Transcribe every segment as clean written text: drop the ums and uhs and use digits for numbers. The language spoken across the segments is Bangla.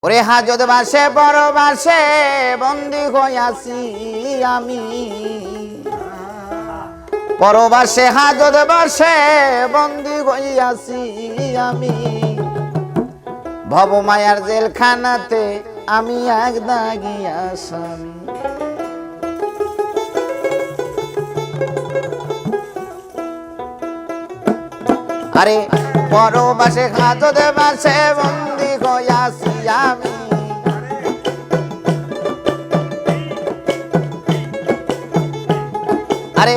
ওরে হাজত বাসে বড় বাসে বন্দি হইয়াছি আমি, পরবাসে হাজত বাসে বন্দি হইয়াছি আমি, ভবমায়ার জেলখানাতে আমি এক দাগি আসামি। আরে পরবাসে হাজত বাসে বন্দি হইয়াছি আমি, আরে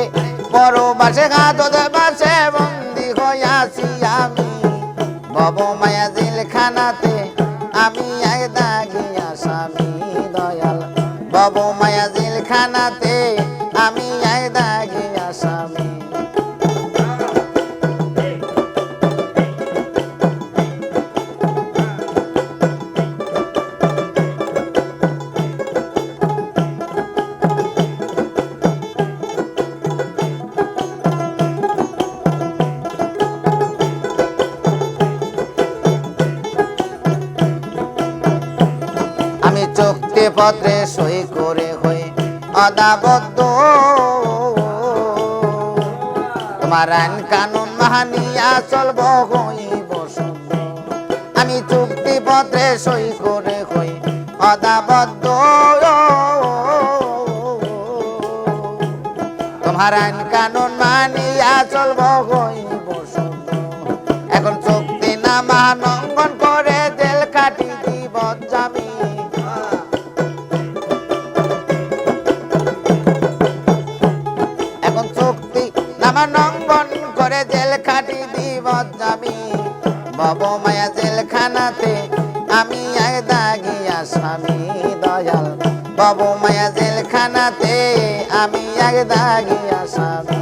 পরবাসে হাজত বাসে বন্দি হইয়াছি আমি, ভবমায়া জেলখানাতে আমি এক দাগি আসামি। দয়াল ভবমায়া জেলখানাতে আমি এক দাগি আসামি। আমি চুক্তি পত্রে সই করে হই অদাবদ্ধ, তোমার আইন কানুন মানিয়া চলব হইব শুদ্ধ। আমি চুক্তি পত্রে সই করে হই অদাবদ্ধ, তোমার আইন কানুন মানিয়া চলব হইব শুদ্ধ। এখন চুক্তি না লঙ্ঘন করে জেল কাটি দিব জামি। এখন চুক্তি নামা লঙ্ঘন করে জেল খাটি দিব জামি, ভবমায়া জেলখানাতে আমি এক দাগি আসামি। দয়াল ভবমায়া জেলখানাতে আমি এক দাগি আসামি।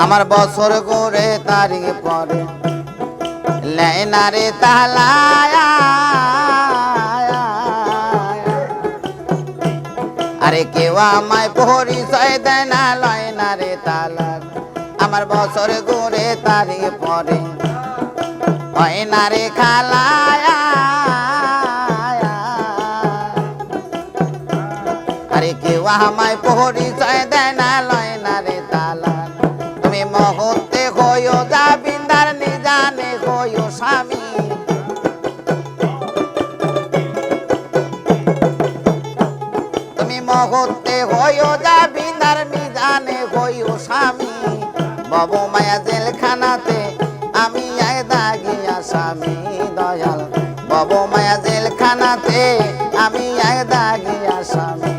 আমার বছর করে তারিখ পরে লেনারে তালায়া, আরে কেউ আমায় পরিচয় দেয় না লয়নারে তালা। আমার বছর করে তারিখ পরে হয়নারে খালায়া, আরে কেউ আমায় পরিচয় দেয় না লয়নারে তালা। তুমি মহতে হইও জাবিন্দার নিজানে হইও স্বামী, তুমি মহতে হইও জাবিন্দার নিজানে হইও স্বামী। ভবমায়া জেলখানাতে আমি এক দাগি আসামি। দয়াল ভবমায়া জেলখানাতে আমি এক দাগি আসামি।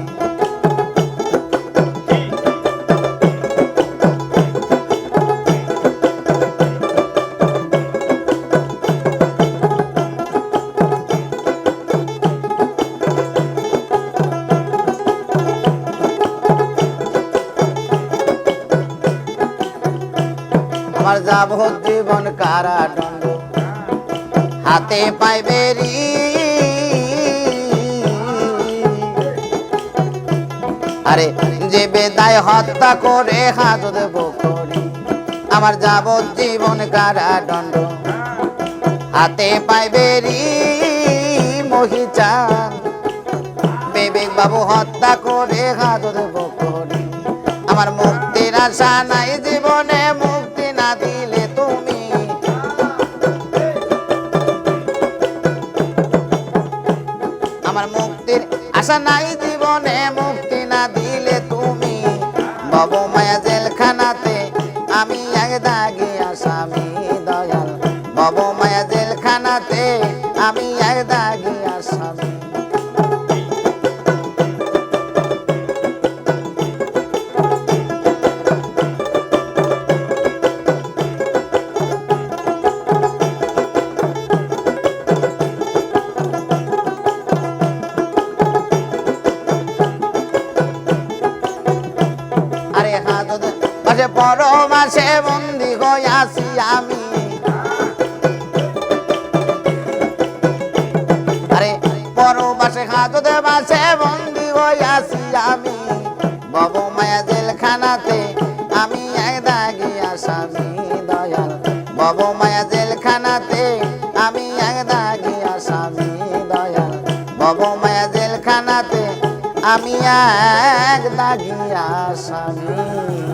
আমার যাবজ্জীবন কারাদণ্ড হাতে পাইবে রি, আরে যে বেদায় হত্যা করে হাজত বকরি। আমার যাবজ্জীবন কারাদণ্ড হাতে পাইবে রি, মহিচান বিবেক বাবু হত্যা করে হাজত বকরি। আমার মুক্তির আশা নাই জীবনে, মুক্তি না দিলে তুমি। আমার মুক্তির আশা নাই জীবনে, মুক্তি না দিলে তুমি। ভবমায়া জেলখানাতে আমি এক দাগি আসামি। দয়াল ভবমায়া জেলখানাতে আমি এক দাগি আসামি। আরে হাজত বাসে পরমাস বাসে বন্দি হইয়াছি আমি আরে পরবাসে হাজতে বাসে বন্দি হইয়াছি আমি ভব মায়া জেলখানাতে আমি এক দাগি আসামি দয়াল ভব মায়া জেলখানাতে আমি এক দাগি আসামি দয়াল ভব মায়া জেলখানাতে আমি এক দাগি আসামি